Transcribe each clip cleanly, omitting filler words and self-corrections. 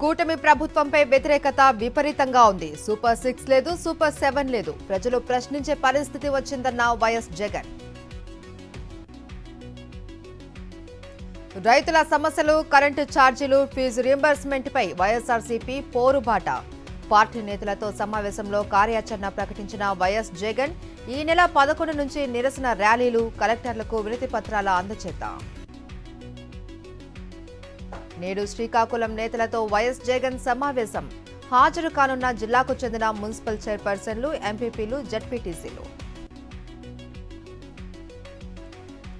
కూటమి ప్రభుత్వంపై వ్యతిరేకత విపరీతంగా ఉంది. సూపర్ 6 లేదు, సూపర్ 7 లేదు. ప్రజలు ప్రశ్నించే పరిస్థితి వచ్చిందన్న వైఎస్ జగన్. రైతుల సమస్యలు, కరెంటు ఛార్జీలు, ఫీజు రీయింబర్స్మెంట్ పై వైఎస్ఆర్సీపీ పోరుబాట. పార్టీ నేతలతో సమావేశంలో కార్యాచరణ ప్రకటించిన వైఎస్ జగన్ ఈ నెల 11 నుంచి నిరసన ర్యాలీలు, కలెక్టర్లకు వినతి పత్రాల అందజేత. నేడు శ్రీకాకుళం నేతలతో వైఎస్ జగన్ సమావేశం. హాజరు కానున్న జిల్లాకు చెందిన మున్సిపల్ చైర్పర్సన్లు, ఎంపీపీలు, జడ్పీటీసీలు.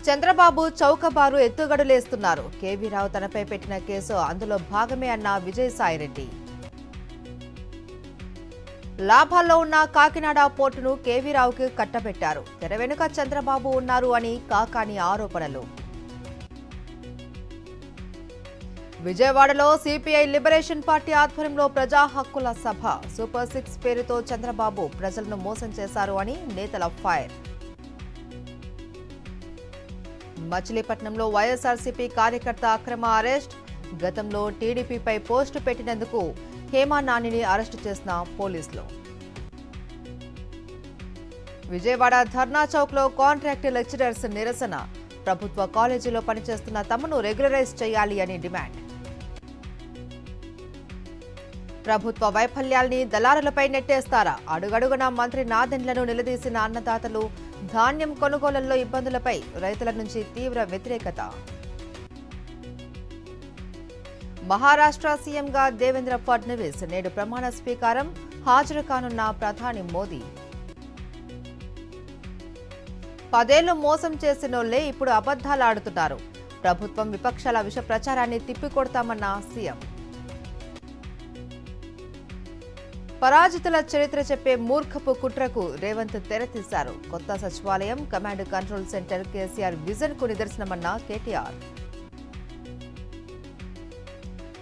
చంద్రబాబు చౌకబారు ఎత్తుగడులేస్తున్నారు. కేవీ రావు తనపై పెట్టిన కేసు అందులో భాగమే అన్న విజయసాయిరెడ్డి. లాభాల్లో ఉన్న కాకినాడ పోర్టును కేవీ రావుకి కట్టబెట్టారు. తెర వెనుక చంద్రబాబు ఉన్నారు అని కాకాని ఆరోపణలు. విజయవాడలో సిపిఐ లిబరేషన్ పార్టీ ఆధ్వర్యంలో ప్రజా హక్కుల సభ. సూపర్ 6 పేరుతో చంద్రబాబు ప్రజలను మోసం చేశారు అని నేతల ఫైర్. మచిలీపట్నంలో వైఎస్ఆర్సీపీ కార్యకర్త అక్రమ అరెస్ట్. గతంలో టీడీపీపై పోస్టు పెట్టినందుకు హేమా నానిని అరెస్టు చేసిన పోలీసులు. విజయవాడ ధర్నా చౌక్ లో కాంట్రాక్ట్ లెక్చరర్స్ నిరసన. ప్రభుత్వ కాలేజీలో పనిచేస్తున్న తమను రెగ్యులరైజ్ చేయాలి అని డిమాండ్. ప్రభుత్వ వైఫల్యాల్ని దళారులపై నెట్టేస్తారా? అడుగడుగునా మంత్రి నాదెండ్లను నిలదీసిన అన్నదాతలు. ధాన్యం కొనుగోలుల్లో ఇబ్బందులపై రైతుల నుంచి తీవ్ర వ్యతిరేకత. మహారాష్ట్ర సీఎంగా దేవేంద్ర ఫడ్నవీస్ నేడు ప్రమాణ స్వీకారం. హాజరు కానున్న ప్రధాని మోదీ. 10 ఏళ్లు మోసం చేసినోళ్లే ఇప్పుడు అబద్ధాలాడుతున్నారు. ప్రభుత్వం విపక్షాల విష ప్రచారాన్ని తిప్పికొడతామన్న సీఎం. పరాజితుల చరిత్ర చెప్పే మూర్ఖపు కుట్రకు రేవంత్ తెరతీశారు. కొత్త సచివాలయం, command control centre KCR vision కు నిదర్శనమన్న కేటీఆర్.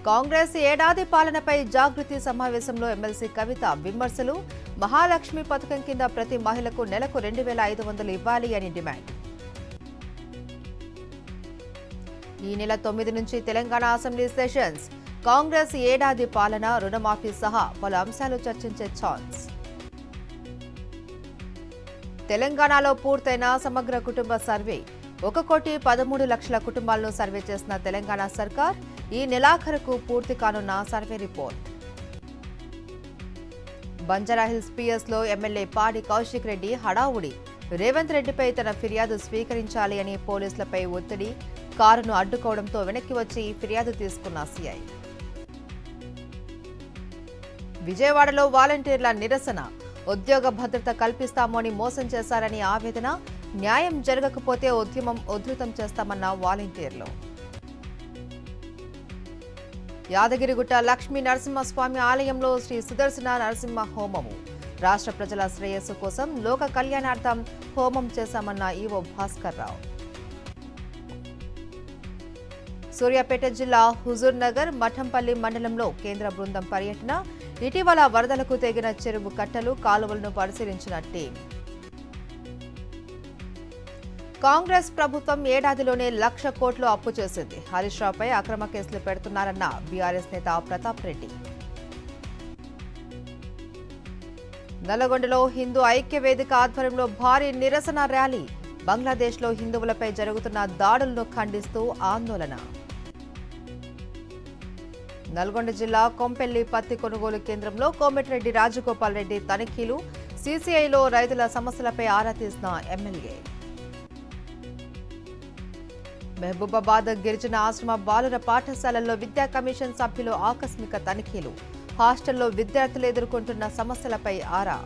కాంగ్రెస్ ఏడాది పాలనపై జాగృతి సమావేశంలో ఎమ్మెల్సీ కవిత విమర్శలు. మహాలక్ష్మి పథకం కింద ప్రతి మహిళకు నెలకు 2,500 ఇవ్వాలి అని డిమాండ్. ఈ నెల 9 నుంచి తెలంగాణ అసెంబ్లీ సెషన్స్. కాంగ్రెస్ ఏడాది పాలన, రుణమాఫీ సహా పలు అంశాలు చర్చించే ఛాన్స్. తెలంగాణలో పూర్తయిన సమగ్ర కుటుంబ సర్వే. 1,13,00,000 కుటుంబాలను సర్వే చేసిన తెలంగాణ సర్కార్ ఈ నెలాఖరుకు పూర్తి కానున్న సర్వే రిపోర్ట్. బంజారాహిల్స్ పిఎస్ లో ఎమ్మెల్యే పాడి కౌశిక్ రెడ్డి హడావుడి. రేవంత్ రెడ్డిపై తన ఫిర్యాదు స్వీకరించాలి అని పోలీసులపై ఒత్తిడి. కారును అడ్డుకోవడంతో వెనక్కి వచ్చి ఫిర్యాదు తీసుకున్న సీఐ. విజయవాడలో వాలంటీర్ల నిరసన. ఉద్యోగ భద్రత కల్పిస్తామో అని మోసం చేశారని ఆవేదన. న్యాయం జరగకపోతే ఉద్యమం ఉధృతం చేస్తామన్న వాలంటీర్లు. యాదగిరిగుట్ట లక్ష్మీ నరసింహస్వామి ఆలయంలో శ్రీ సుదర్శన నరసింహ హోమము. రాష్ట్ర ప్రజల శ్రేయస్సు కోసం లోక కళ్యాణార్థం హోమం చేశామన్న ఈవో భాస్కర్ రావు. సూర్యాపేట జిల్లా హుజూర్ నగర్, మఠంపల్లి మండలంలో కేంద్ర బృందం పర్యటన. ఇటీవల వరదలకు తెగిన చెరువు కట్టలు, కాలువలను పరిశీలించిన టీం. కాంగ్రెస్ ప్రభుత్వం ఏడాదిలోనే 1,00,000 కోట్లు అప్పు చేసింది. హరీష్ రావుపై అక్రమ కేసులు పెడుతున్నారన్న బీఆర్ఎస్ నేత ప్రతాప్ రెడ్డి. నల్లగొండలో హిందూ ఐక్య వేదిక ఆధ్వర్యంలో భారీ నిరసన ర్యాలీ. బంగ్లాదేశ్లో హిందువులపై జరుగుతున్న దాడులను ఖండిస్తూ ఆందోళన. నల్గొండ జిల్లా కొంపెల్లి పత్తి కొనుగోలు కేంద్రంలో కోమటిరెడ్డి రాజగోపాల్ రెడ్డి తనిఖీలు. సీసీఐలో రైతుల సమస్యలపై ఆరా తీసిన ఎమ్మెల్యే. మహబూబాబాద్ గిరిజన ఆశ్రమ బాలుర పాఠశాలల్లో విద్యా కమిషన్ సభ్యులు ఆకస్మిక తనిఖీలు. హాస్టల్లో విద్యార్థులు ఎదుర్కొంటున్న సమస్యలపై ఆరా.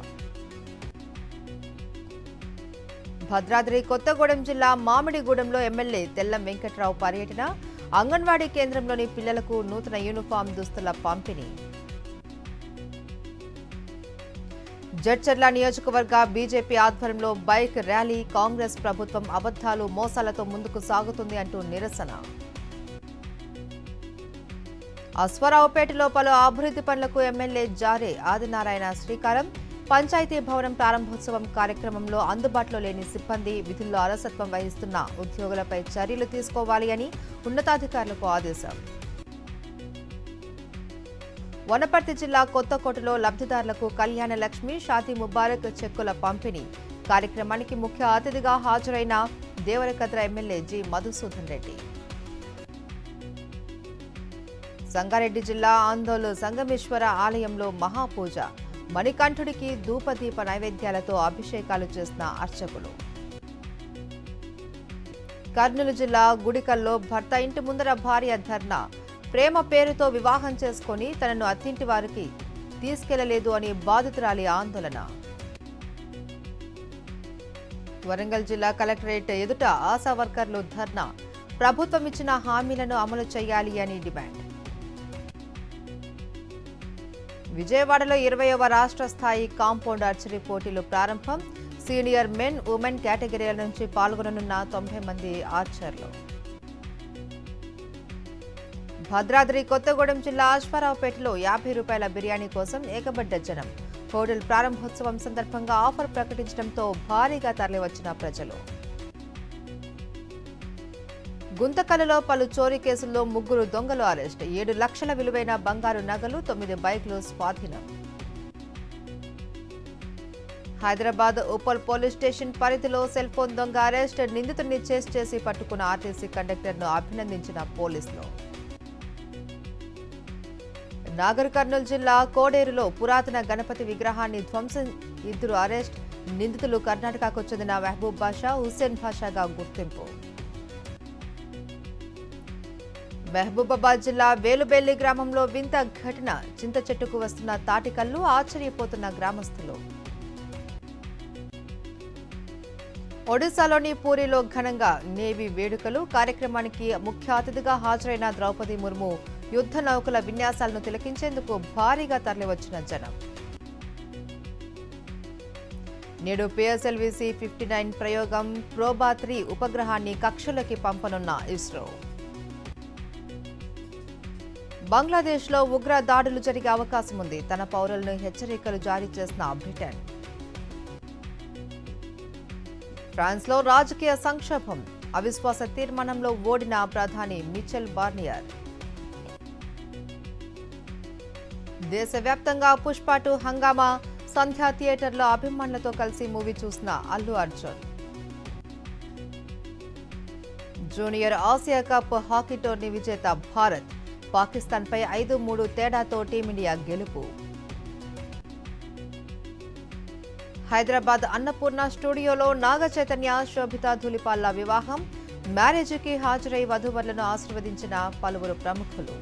భద్రాద్రి కొత్తగూడెం జిల్లా మామిడిగూడెంలో ఎమ్మెల్యే తెల్లం వెంకట్రావు పర్యటన. అంగన్వాడీ కేంద్రంలోని పిల్లలకు నూతన యూనిఫామ్ దుస్తుల పంపిణీ. జడ్చర్ల నియోజకవర్గ బీజేపీ ఆధ్వర్యంలో బైక్ ర్యాలీ. కాంగ్రెస్ ప్రభుత్వం అబద్ధాలు, మోసాలతో ముందుకు సాగుతుంది అంటూ నిరసన. అశ్వారావుపేటలో పలు అభివృద్ధి పనులకు ఎమ్మెల్యే జారే ఆదినారాయణ శ్రీకారం. పంచాయతీ భవనం ప్రారంభోత్సవం కార్యక్రమంలో అందుబాటులో లేని సిబ్బంది, విధుల్లో అలసత్వం వహిస్తున్న ఉద్యోగులపై చర్యలు తీసుకోవాలి అని ఉన్నతాధికారులకు ఆదేశం. వనపర్తి జిల్లా కొత్తకోటలో లబ్ధిదారులకు కళ్యాణ లక్ష్మి షాదీ ముబారక్ చెక్కుల పంపిణీ కార్యక్రమానికి ముఖ్య అతిథిగా హాజరైన దేవరకద్ర ఎమ్మెల్యే జి మధుసూదన్ రెడ్డి. సంగారెడ్డి జిల్లా ఆందోళన సంగమేశ్వర ఆలయంలో మహాపూజ మణికంఠుడికి ధూపదీప నైవేద్యాలతో అభిషేకాలు చేసిన అర్చకులు. కర్నూలు జిల్లా గుడికల్లో భర్త ఇంటి ముందర భార్య ధర్నా ప్రేమ పేరుతో వివాహం చేసుకుని తనను అత్తింటి వారికి తీసుకెళ్లలేదు అని బాధితురాలి ఆందోళన. వరంగల్ జిల్లా కలెక్టరేట్ ఎదుట ఆశా వర్కర్లు ధర్నా ప్రభుత్వం ఇచ్చిన హామీలను అమలు చేయాలి అని డిమాండ్. విజయవాడలో 20వ రాష్ట్ర స్థాయి కాంపౌండ్ ఆర్చరీ పోటీలు ప్రారంభం. సీనియర్ మెన్ ఉమెన్ కేటగిరీల నుంచి పాల్గొననున్న 90 మంది ఆర్చర్లు. భద్రాద్రి కొత్తగూడెం జిల్లా అశ్వారావుపేటలో 50 రూపాయల బిర్యానీ కోసం ఏకబడ్డ జనం. హోటల్ ప్రారంభోత్సవం సందర్భంగా ఆఫర్ ప్రకటించడంతో భారీగా తరలివచ్చిన ప్రజలు. గుంతకల్లులో పలు చోరీ కేసుల్లో 3 దొంగలు అరెస్ట్. 7 లక్షల విలువైన బంగారు నగలు, 9 బైక్లు స్వాధీనం. హైదరాబాద్ ఉప్పల్ పోలీస్ స్టేషన్ పరిధిలో సెల్ ఫోన్ దొంగ అరెస్ట్. నిందితుడిని చేస్ చేసి పట్టుకున్న ఆర్టీసీ కండక్టర్ను అభినందించిన పోలీసులు. నాగర్ కర్నూలు జిల్లా కోడేరులో పురాతన గణపతి విగ్రహాన్ని ధ్వంసం, 2 అరెస్ట్. నిందితులు కర్ణాటకకు చెందిన మహబూబ్ బాషా, హుస్సేన్ బాషాగా గుర్తింపు. మహబూబాబాద్ జిల్లా వేలుబెల్లి గ్రామంలో వింత ఘటన. చింత చెట్టుకు వస్తున్న తాటికల్లు ఆశ్చర్యపోతున్న గ్రామస్తులు. ఒడిశాలోని పూరిలో ఘనంగా నేవీ వేడుకలు. కార్యక్రమానికి ముఖ్య అతిథిగా హాజరైన ద్రౌపది ముర్ము యుద్ధ నౌకల విన్యాసాలను తిలకించేందుకు భారీగా తరలివచ్చిన జనం. నేడు పిఎస్ఎల్వి C-59 ప్రయోగం. ప్రోబా 3 ఉపగ్రహాన్ని కక్షలోకి పంపనున్న ఇస్రో. బంగ్లాదేశ్లో ఉగ్ర దాడులు జరిగే అవకాశం ఉంది. తన పౌరులను హెచ్చరికలు జారీ చేసిన బ్రిటన్. ఫ్రాన్స్లో రాజకీయ సంక్షోభం. అవిశ్వాస తీర్మానంలో ఓడిన ప్రధాని మిచెల్ బార్నియర్. దేశవ్యాప్తంగా పుష్ప 2 హంగామా. సంధ్యా థియేటర్లో అభిమానులతో కలిసి మూవీ చూసిన Allu Arjun. Junior Asia cup hockey tourney విజేత భారత్. పాకిస్తాన్పై 5-3 తేడాతో టీమిండియా గెలుపు. హైదరాబాద్ అన్నపూర్ణ స్టూడియోలో నాగ చైతన్య, శోభితా ధూళిపాళ్ల వివాహం. మ్యారేజీకి హాజరై వధూవరులను ఆశీర్వదించిన పలువురు ప్రముఖులు.